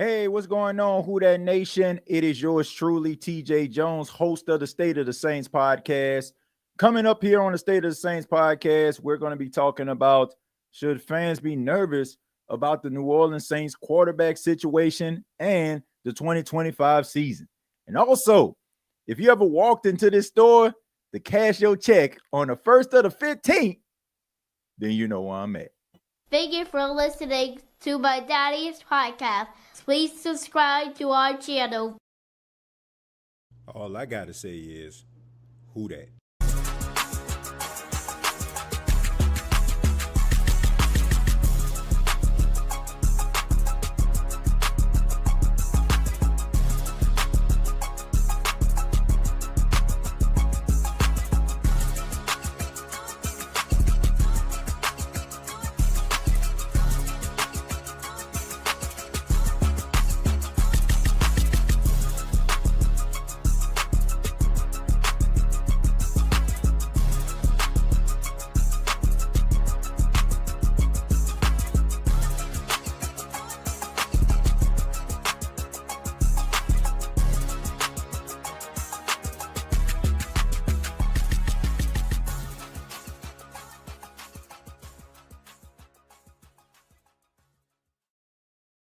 Hey, what's going on, Who Dat Nation? It is yours truly, TJ Jones, host of the State of the Saints podcast. Coming up here on the State of the Saints podcast, we're going to be talking about should fans be nervous about the New Orleans Saints quarterback situation and the 2025 season. And also, if you ever walked into this store to cash your check on the 1st of the 15th, then you know where I'm at. Thank you for listening to my daddy's podcast. Please subscribe to our channel. All I got to say is, who dat?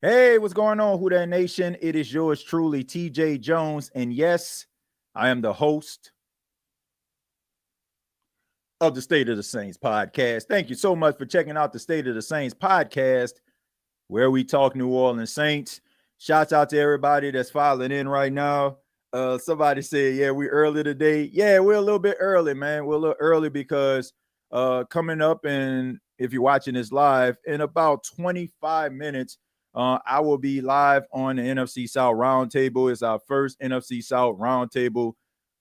Hey, what's going on, Who Dat Nation? It is yours truly, TJ Jones. And yes, I am the host of the State of the Saints podcast. Thank you so much for checking out the State of the Saints podcast, where we talk New Orleans Saints. Shouts out to everybody that's filing in right now. Somebody said, yeah, we're early today. Yeah, we're a little bit early, man. We're a little early because coming up, and if you're watching this live, in about 25 minutes, I will be live on the NFC South Roundtable. It's our first NFC South Roundtable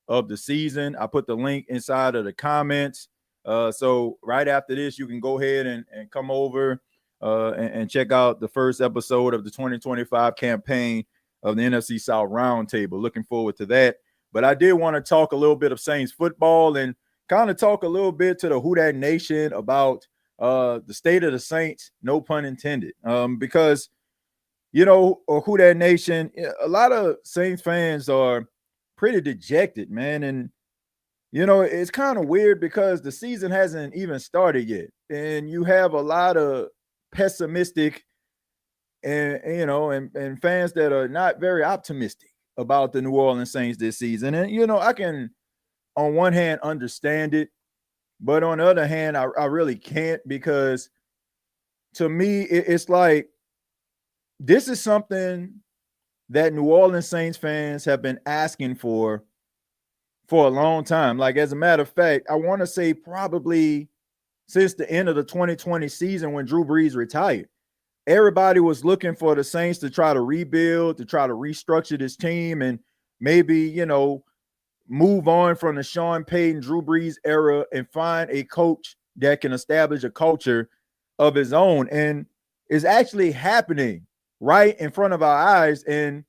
of the season. I put the link inside of the comments. So right after this, you can go ahead and come over and check out the first episode of the 2025 campaign of the NFC South Roundtable. Looking forward to that. But I did want to talk a little bit of Saints football and kind of talk a little bit to the Who Dat Nation about the state of the Saints, no pun intended, because you know, or Who Dat Nation, a lot of Saints fans are pretty dejected, man. And, you know, it's kind of weird because the season hasn't even started yet. And you have a lot of pessimistic and fans that are not very optimistic about the New Orleans Saints this season. And, you know, I can, on one hand, understand it. But on the other hand, I really can't, because to me, it's like, this is something that New Orleans Saints fans have been asking for a long time. Like, as a matter of fact, I want to say probably since the end of the 2020 season when Drew Brees retired. Everybody was looking for the Saints to try to rebuild, to try to restructure this team and maybe, you know, move on from the Sean Payton, Drew Brees era and find a coach that can establish a culture of his own. And it's actually happening right in front of our eyes. And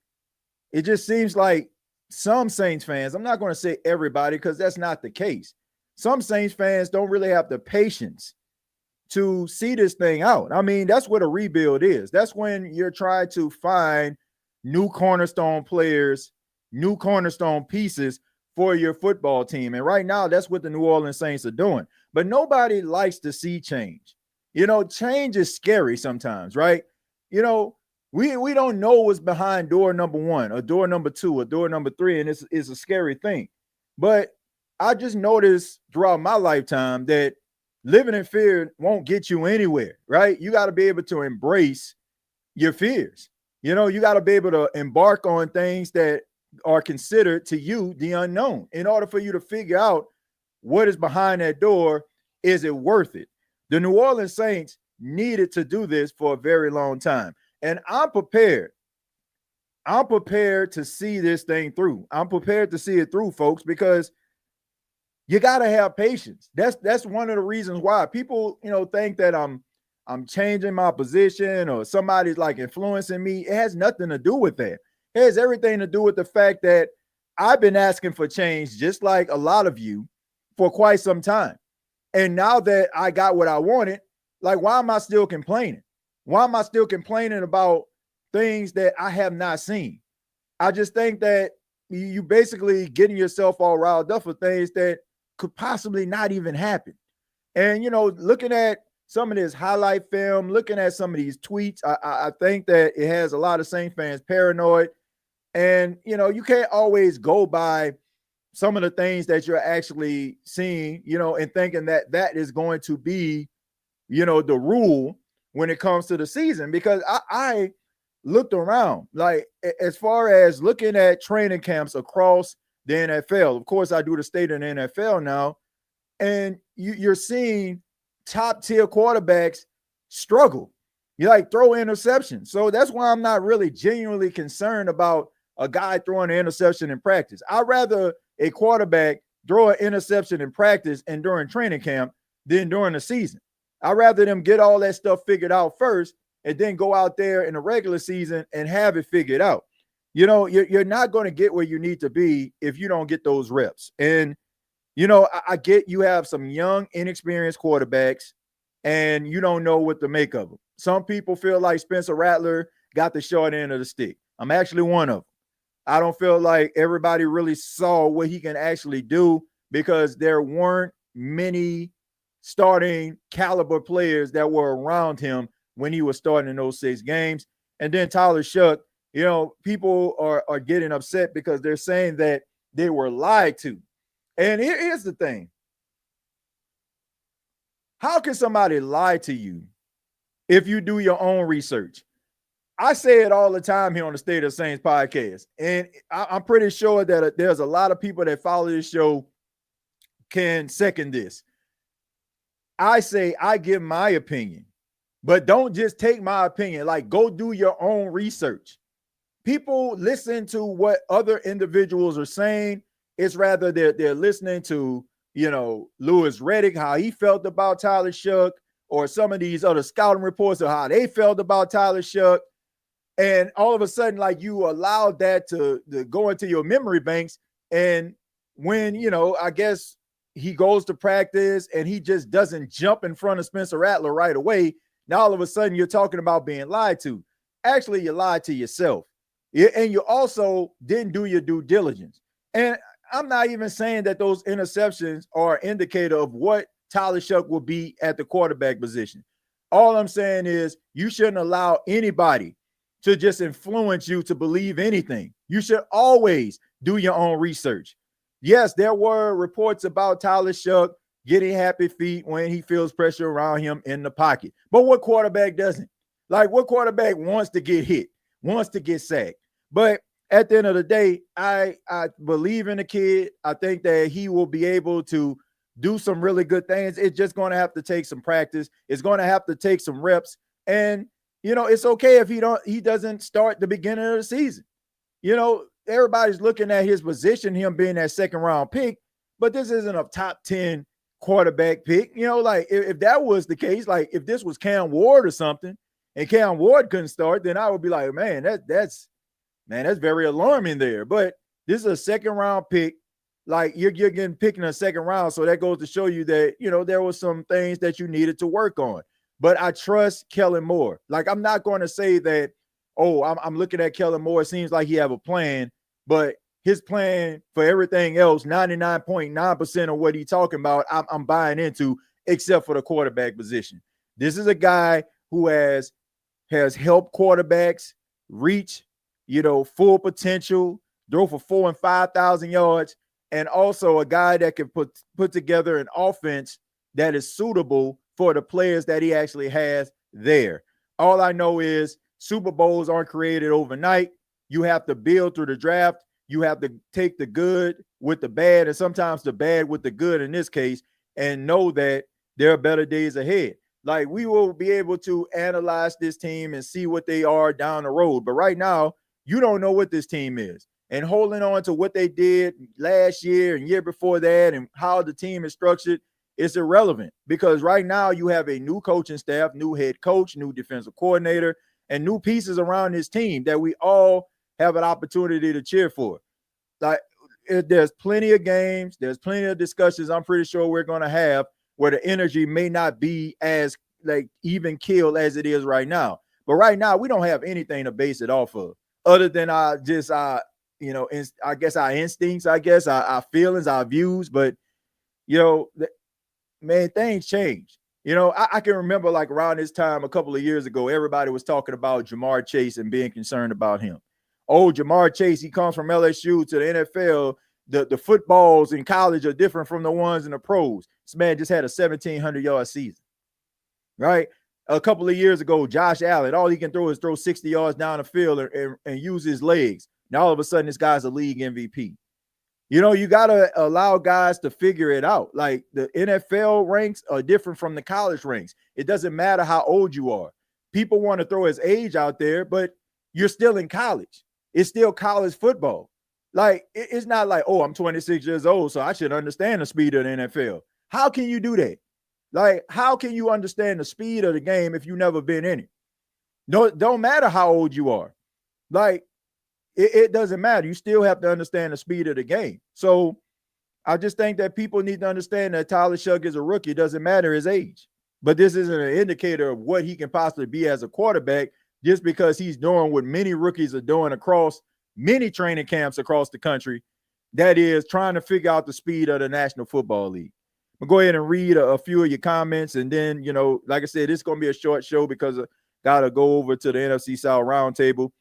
it just seems like some Saints fans, I'm not going to say everybody because that's not the case. Some Saints fans don't really have the patience to see this thing out. I mean, that's what a rebuild is. That's when you're trying to find new cornerstone players, new cornerstone pieces for your football team. And right now, that's what the New Orleans Saints are doing. But nobody likes to see change. You know, change is scary sometimes, right? You know, we don't know what's behind door number one or door number two or door number three, and it's a scary thing. But I just noticed throughout my lifetime that living in fear won't get you anywhere, right? You got to be able to embrace your fears. You know, you got to be able to embark on things that are considered to you the unknown in order for you to figure out what is behind that door. Is it worth it? The New Orleans Saints needed to do this for a very long time. And I'm prepared. I'm prepared to see this thing through. I'm prepared to see it through, folks, because you got to have patience. That's one of the reasons why people, you know, think that I'm changing my position or somebody's like influencing me. It has nothing to do with that. It has everything to do with the fact that I've been asking for change, just like a lot of you, for quite some time. And now that I got what I wanted, like, why am I still complaining? Why am I still complaining about things that I have not seen. I just think that you basically getting yourself all riled up for things that could possibly not even happen. And, looking at some of this highlight film, looking at some of these tweets, I think that it has a lot of Saints fans paranoid. And, you can't always go by some of the things that you're actually seeing, and thinking that that is going to be, the rule when it comes to the season. Because I looked around, like, as far as looking at training camps across the NFL. Of course, I do the state of the NFL now. And you're seeing top tier quarterbacks struggle. You like throw interceptions. So that's why I'm not really genuinely concerned about a guy throwing an interception in practice. I'd rather a quarterback throw an interception in practice and during training camp than during the season. I'd rather them get all that stuff figured out first and then go out there in the regular season and have it figured out. You're not going to get where you need to be if you don't get those reps. And I get you have some young, inexperienced quarterbacks, and you don't know what to make of them. Some people feel like Spencer Rattler got the short end of the stick. I'm actually one of them. I don't feel like everybody really saw what he can actually do because there weren't many starting caliber players that were around him when he was starting in those 6 games. And then Tyler Shough, people are getting upset because they're saying that they were lied to. And here's the thing. How can somebody lie to you if you do your own research? I say it all the time here on the State of Saints podcast. And I'm pretty sure that there's a lot of people that follow this show can second this. I say I give my opinion, but don't just take my opinion. Like, go do your own research. People listen to what other individuals are saying. It's rather they're listening to, Louis Riddick, how he felt about Tyler Shough, or some of these other scouting reports of how they felt about Tyler Shough. And all of a sudden, like, you allowed that to go into your memory banks. And when, I guess he goes to practice and he just doesn't jump in front of Spencer Rattler right away, now all of a sudden you're talking about being lied to. Actually, you lied to yourself. And you also didn't do your due diligence. And I'm not even saying that those interceptions are an indicator of what Tyler Shough will be at the quarterback position. All I'm saying is you shouldn't allow anybody to just influence you to believe anything. You should always do your own research. Yes, there were reports about Tyler Shough getting happy feet when he feels pressure around him in the pocket. But what quarterback doesn't? Like, what quarterback wants to get hit, wants to get sacked? But at the end of the day, I believe in the kid. I think that he will be able to do some really good things. It's just going to have to take some practice. It's going to have to take some reps. And, it's okay if he doesn't start the beginning of the season. Everybody's looking at his position, him being that second round pick, but this isn't a top 10 quarterback pick. Like, if that was the case, like if this was Cam Ward or something and Cam Ward couldn't start, then I would be like, man, that's very alarming there. But this is a second round pick. Like, you're getting picked in a second round. So that goes to show you that, there was some things that you needed to work on. But I trust Kellen Moore. Like, I'm not going to say that, I'm looking at Kellen Moore. It seems like he have a plan, but his plan for everything else, 99.9% of what he's talking about, I'm buying into, except for the quarterback position. This is a guy who has helped quarterbacks reach, full potential, throw for 4,000 and 5,000 yards, and also a guy that can put together an offense that is suitable for the players that he actually has there. All I know is Super Bowls aren't created overnight. You have to build through the draft. You have to take the good with the bad, and sometimes the bad with the good in this case, and know that there are better days ahead. Like, we will be able to analyze this team and see what they are down the road. But right now, you don't know what this team is. And holding on to what they did last year and year before that and how the team is structured is irrelevant, because right now you have a new coaching staff, new head coach, new defensive coordinator, and new pieces around this team that we all have an opportunity to cheer for. Like, there's plenty of games, there's plenty of discussions I'm pretty sure we're going to have where the energy may not be as, like, even killed as it is right now. But right now, we don't have anything to base it off of other than I guess our instincts, our feelings, our views. But, man, things change. I can remember like around this time a couple of years ago, everybody was talking about Jamar Chase and being concerned about him. Oh, Jamar Chase, he comes from LSU to the NFL. The footballs in college are different from the ones in the pros. This man just had a 1,700-yard season, right? A couple of years ago, Josh Allen, all he can throw is throw 60 yards down the field and use his legs. Now, all of a sudden, this guy's a league MVP. You got to allow guys to figure it out. Like the NFL ranks are different from the college ranks. It doesn't matter how old you are. People want to throw his age out there, but you're still in college. It's still college football. Like, it's not like, oh, I'm 26 years old, so I should understand the speed of the NFL. How can you do that? Like, how can you understand the speed of the game if you've never been in it? No, it don't matter how old you are. Like, it doesn't matter. You still have to understand the speed of the game. So I just think that people need to understand that Tyler Shough is a rookie. It doesn't matter his age. But this isn't an indicator of what he can possibly be as a quarterback just because he's doing what many rookies are doing across many training camps across the country. That is trying to figure out the speed of the National Football League. I'll go ahead and read a few of your comments. And then, like I said, it's going to be a short show because I got to go over to the NFC South Roundtable.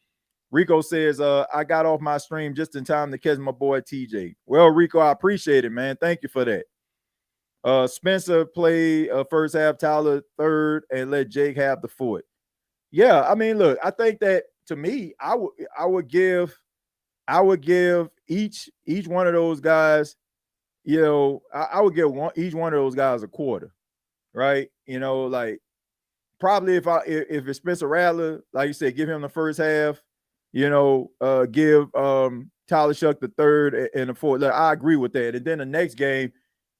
Rico says, I got off my stream just in time to catch my boy TJ. Well, Rico, I appreciate it, man. Thank you for that. Spencer played first half, Tyler third, and let Jake have the fourth. Yeah, I mean, look, I think that to me, I would give each one of those guys, I would give each one of those guys a quarter, right? Like probably if it's Spencer Rattler, like you said, give him the first half. Give Tyler Shough the third and the fourth. Like, I agree with that. And then the next game,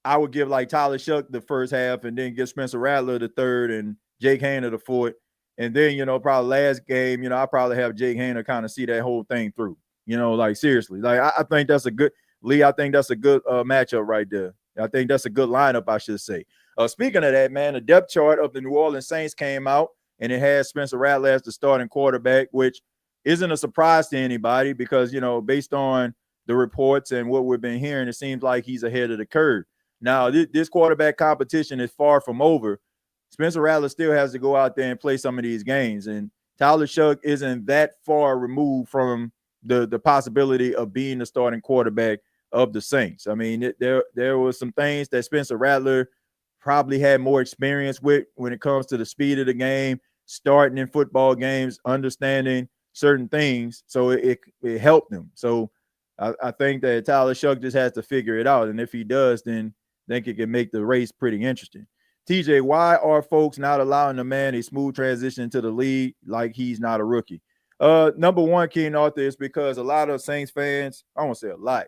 I would give like Tyler Shough the first half and then give Spencer Rattler the third and Jake Haener the fourth. And then, probably last game, I probably have Jake Haener kind of see that whole thing through, like seriously. Like, I think that's a good, Lee, I think that's a good matchup right there. I think that's a good lineup, I should say. Speaking of that, man, the depth chart of the New Orleans Saints came out and it has Spencer Rattler as the starting quarterback, which isn't a surprise to anybody because, based on the reports and what we've been hearing, it seems like he's ahead of the curve. Now, this quarterback competition is far from over. Spencer Rattler still has to go out there and play some of these games. And Tyler Shough isn't that far removed from the possibility of being the starting quarterback of the Saints. I mean, there were some things that Spencer Rattler probably had more experience with when it comes to the speed of the game, starting in football games, understanding certain things. So it helped him. So I think that Tyler Shough just has to figure it out. And if he does, then I think it can make the race pretty interesting. TJ, why are folks not allowing the man a smooth transition to the league like he's not a rookie? Number one, King Arthur, is because a lot of Saints fans, I won't say a lot,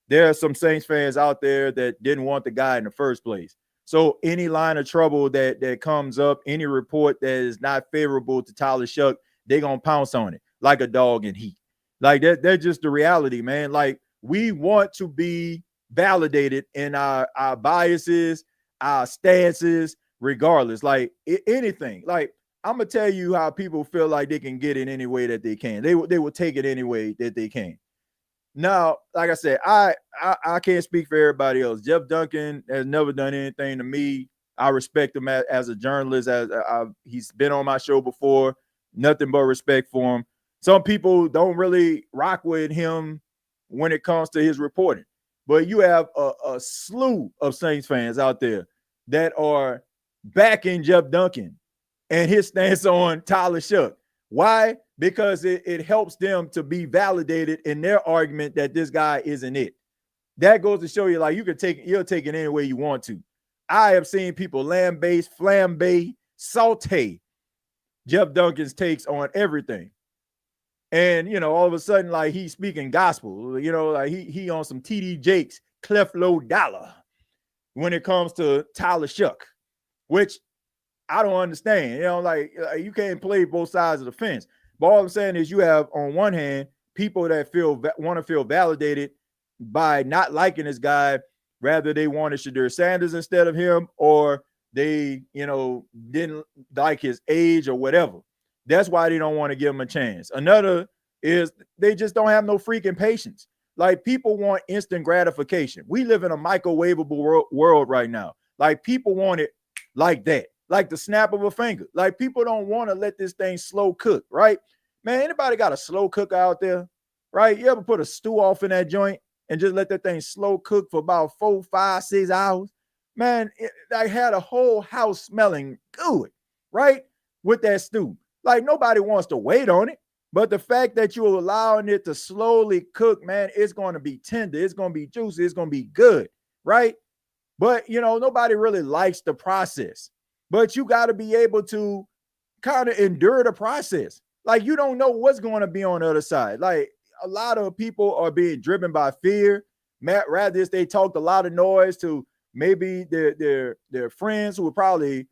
there are some Saints fans out there that didn't want the guy in the first place. So any line of trouble that comes up, any report that is not favorable to Tyler Shough, they're going to pounce on it like a dog in heat. Like that's just the reality, man. Like, we want to be validated in our biases, our stances, regardless. Like anything. Like, I'm gonna tell you how people feel like they can get it any way that they can. They will take it any way that they can. Now, like I said, I can't speak for everybody else. Jeff Duncan has never done anything to me. I respect him as a journalist. He's been on my show before. Nothing but respect for him. Some people don't really rock with him when it comes to his reporting. But you have a slew of Saints fans out there that are backing Jeff Duncan and his stance on Tyler Shough. Why? Because it helps them to be validated in their argument that this guy isn't it. That goes to show you, like, you'll take it any way you want to. I have seen people lambaste, flambe, saute Jeff Duncan's takes on everything. And, all of a sudden, like, he's speaking gospel, like he on some TD Jakes, Clef Low Dollar when it comes to Tyler Shough, which I don't understand. Like you can't play both sides of the fence. But all I'm saying is you have, on one hand, people that want to feel validated by not liking this guy, rather they wanted Shedeur Sanders instead of him, or they, didn't like his age or whatever. That's why they don't want to give him a chance. Another is they just don't have no freaking patience. Like, people want instant gratification. We live in a microwavable world right now. Like, people want it like that, like the snap of a finger. Like, people don't want to let this thing slow cook, right? Man, anybody got a slow cooker out there, right? You ever put a stew off in that joint and just let that thing slow cook for about 4, 5, 6 hours? Man, I had a whole house smelling good, right? With that stew. Like, nobody wants to wait on it. But the fact that you're allowing it to slowly cook, man, it's going to be tender. It's going to be juicy. It's going to be good, right? But, nobody really likes the process. But you got to be able to kind of endure the process. Like, you don't know what's going to be on the other side. Like, a lot of people are being driven by fear. Rather, they talked a lot of noise to maybe their friends who are probably,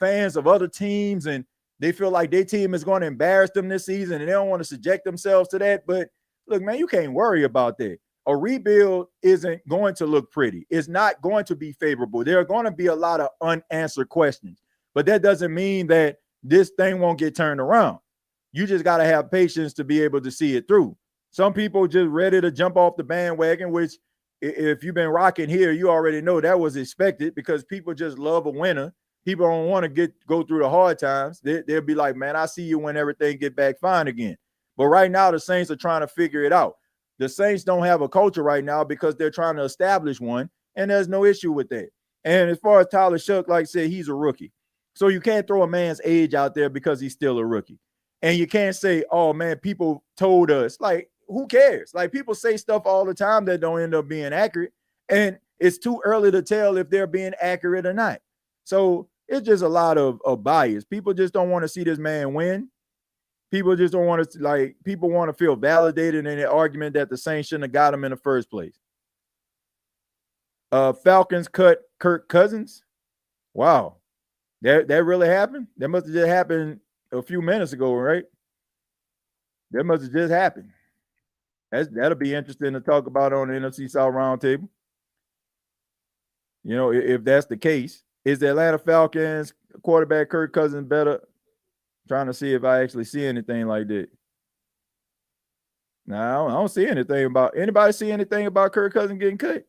fans of other teams, and they feel like their team is going to embarrass them this season and they don't want to subject themselves to that. But look, man, you can't worry about that. A rebuild isn't going to look pretty. It's not going to be favorable. There are going to be a lot of unanswered questions, but that doesn't mean that this thing won't get turned around. You just got to have patience to be able to see it through. Some people just ready to jump off the bandwagon, which if you've been rocking here, you already know that was expected because people just love a winner. People don't want to go through the hard times. They'll be like, man, I see you when everything get back fine again. But right now, the Saints are trying to figure it out. The Saints don't have a culture right now because they're trying to establish one, and there's no issue with that. And as far as Tyler Shough, like I said, he's a rookie. So you can't throw a man's age out there because he's still a rookie. And you can't say, oh, man, people told us. Like, who cares? Like, people say stuff all the time that don't end up being accurate, and it's too early to tell if they're being accurate or not. So it's just a lot of bias. People just don't want to see this man win. People just don't want to, people want to feel validated in the argument that the Saints shouldn't have got him in the first place. Falcons cut Kirk Cousins. Wow. That really happened? That must have just happened a few minutes ago, right? That must have just happened. That'll be interesting to talk about on the NFC South Roundtable. If that's the case. Is the Atlanta Falcons quarterback Kirk Cousins better? I'm trying to see if I actually see anything like that. No, I don't see anything about. Anybody see anything about Kirk Cousins getting cut?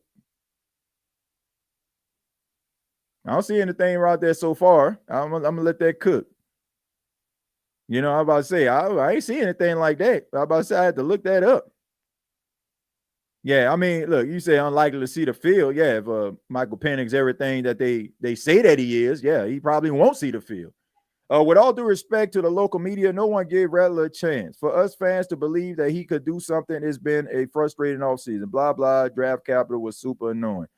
I don't see anything right there so far. I'm gonna let that cook. I'm about to say I ain't see anything like that. I'm about to say I had to look that up. Yeah, I mean, look, you say unlikely to see the field. Yeah, if Michael Penix everything that they say that he is, yeah, he probably won't see the field. With all due respect to the local media, no one gave Rattler a chance. For us fans to believe that he could do something, it's been a frustrating offseason. Blah, blah, draft capital was super annoying.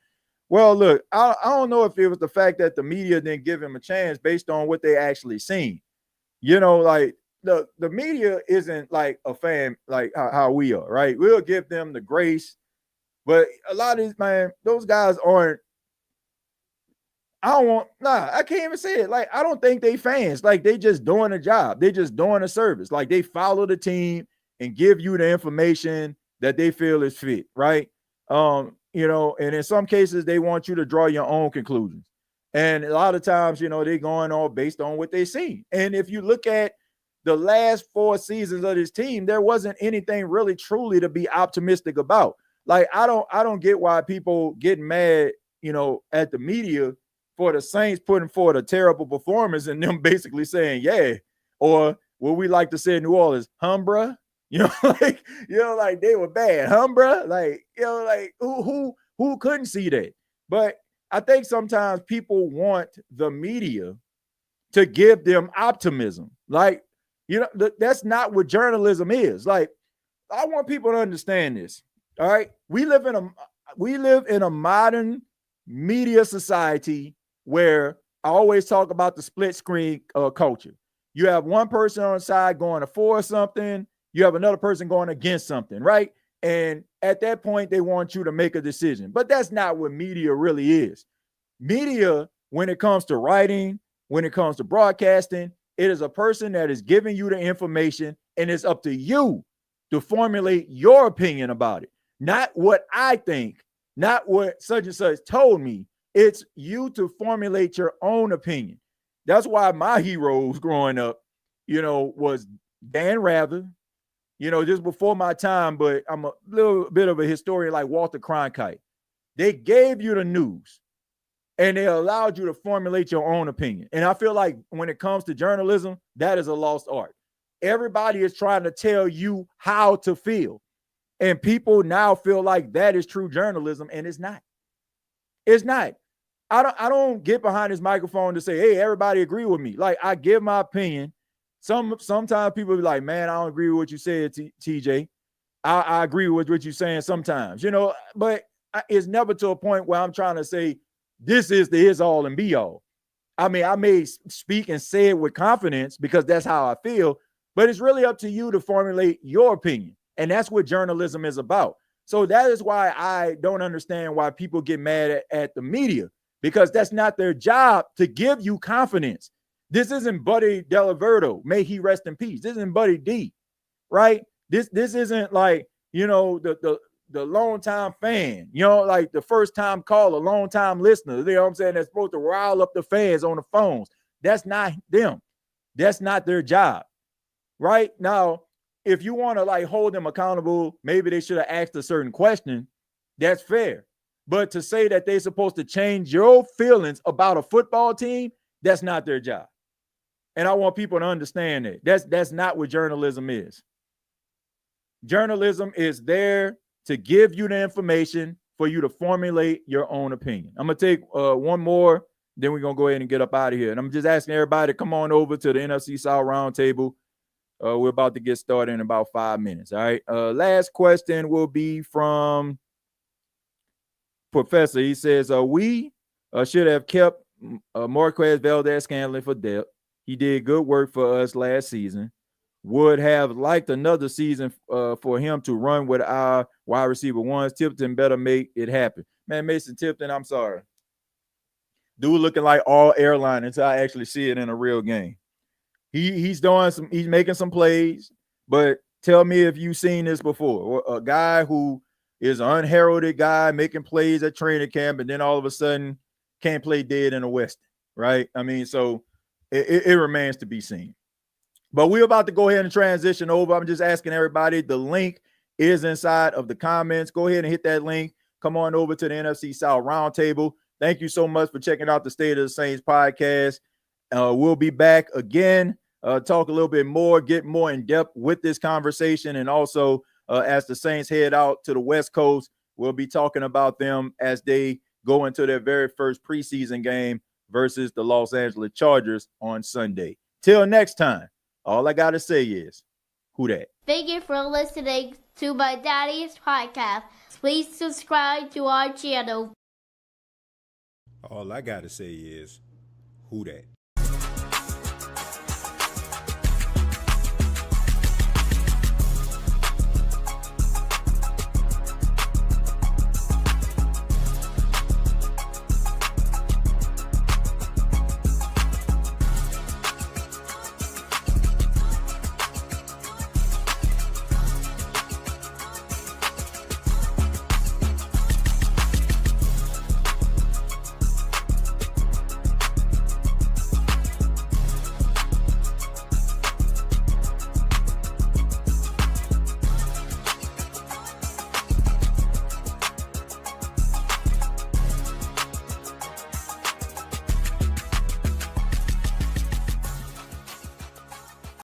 Well, look, I don't know if it was the fact that the media didn't give him a chance based on what they actually seen. Like the media isn't like a fan like how we are, right? We'll give them the grace. But a lot of these, man, those guys aren't. I can't even say it. Like, I don't think they fans. Like, they just doing a job. They just doing a service. Like, they follow the team and give you the information that they feel is fit, right? And in some cases, they want you to draw your own conclusions. And a lot of times, they're going on based on what they see. And if you look at the last 4 seasons of this team, there wasn't anything really truly to be optimistic about. Like, I don't get why people get mad, at the media for the Saints putting forward a terrible performance and them basically saying, yeah, or what we like to say in New Orleans, bruh, like they were bad, bruh, like, who couldn't see that? But I think sometimes people want the media to give them optimism. Like, that's not what journalism is. Like, I want people to understand this. All right. We live in a modern media society where I always talk about the split screen culture. You have one person on the side going for something. You have another person going against something, right? And at that point, they want you to make a decision. But that's not what media really is. Media, when it comes to writing, when it comes to broadcasting, it is a person that is giving you the information, and it's up to you to formulate your opinion about it. Not what I think, not what such and such told me. It's you to formulate your own opinion. That's why my heroes growing up, was Dan Rather, just before my time, but I'm a little bit of a historian like Walter Cronkite. They gave you the news and they allowed you to formulate your own opinion. And I feel like when it comes to journalism, that is a lost art. Everybody is trying to tell you how to feel. And people now feel like that is true journalism, and it's not. It's not. I don't get behind this microphone to say, hey, everybody agree with me. Like, I give my opinion. Sometimes people be like, man, I don't agree with what you said, TJ. I agree with what you're saying sometimes, but it's never to a point where I'm trying to say this is the is all and be all. I mean, I may speak and say it with confidence because that's how I feel, but it's really up to you to formulate your opinion. And that's what journalism is about. So that is why I don't understand why people get mad at the media, because that's not their job to give you confidence. This isn't Buddy Delaverto. May he rest in peace. This isn't Buddy D, right? This isn't like, the long time fan, like the first time caller, long time listener, you know what I'm saying? That's supposed to rile up the fans on the phones. That's not them. That's not their job, right? Now, if you want to like hold them accountable, maybe they should have asked a certain question. That's fair. But to say that they're supposed to change your feelings about a football team, that's not their job. And I want people to understand that. That's not what journalism is. Journalism is there to give you the information for you to formulate your own opinion. I'm going to take one more, then we're going to go ahead and get up out of here. And I'm just asking everybody to come on over to the NFC South Roundtable. We're about to get started in about 5 minutes. All right. Last question will be from Professor. He says, we should have kept Marquez Valdez-Scantling for depth. He did good work for us last season. Would have liked another season for him to run with our wide receiver ones. Tipton better make it happen. Man, Mason Tipton, I'm sorry. Dude looking like all airline until I actually see it in a real game. He's making some plays, but tell me if you've seen this before. A guy who is an unheralded guy making plays at training camp and then all of a sudden can't play dead in the Western, right? I mean, so it remains to be seen. But we're about to go ahead and transition over. I'm just asking everybody, the link is inside of the comments. Go ahead and hit that link. Come on over to the NFC South Roundtable. Thank you so much for checking out the State of the Saints podcast. We'll be back again, talk a little bit more, get more in depth with this conversation. And also, as the Saints head out to the West Coast, we'll be talking about them as they go into their very first preseason game versus the Los Angeles Chargers on Sunday. Till next time, all I got to say is, who dat? Thank you for listening to my daddy's podcast. Please subscribe to our channel. All I got to say is, who dat?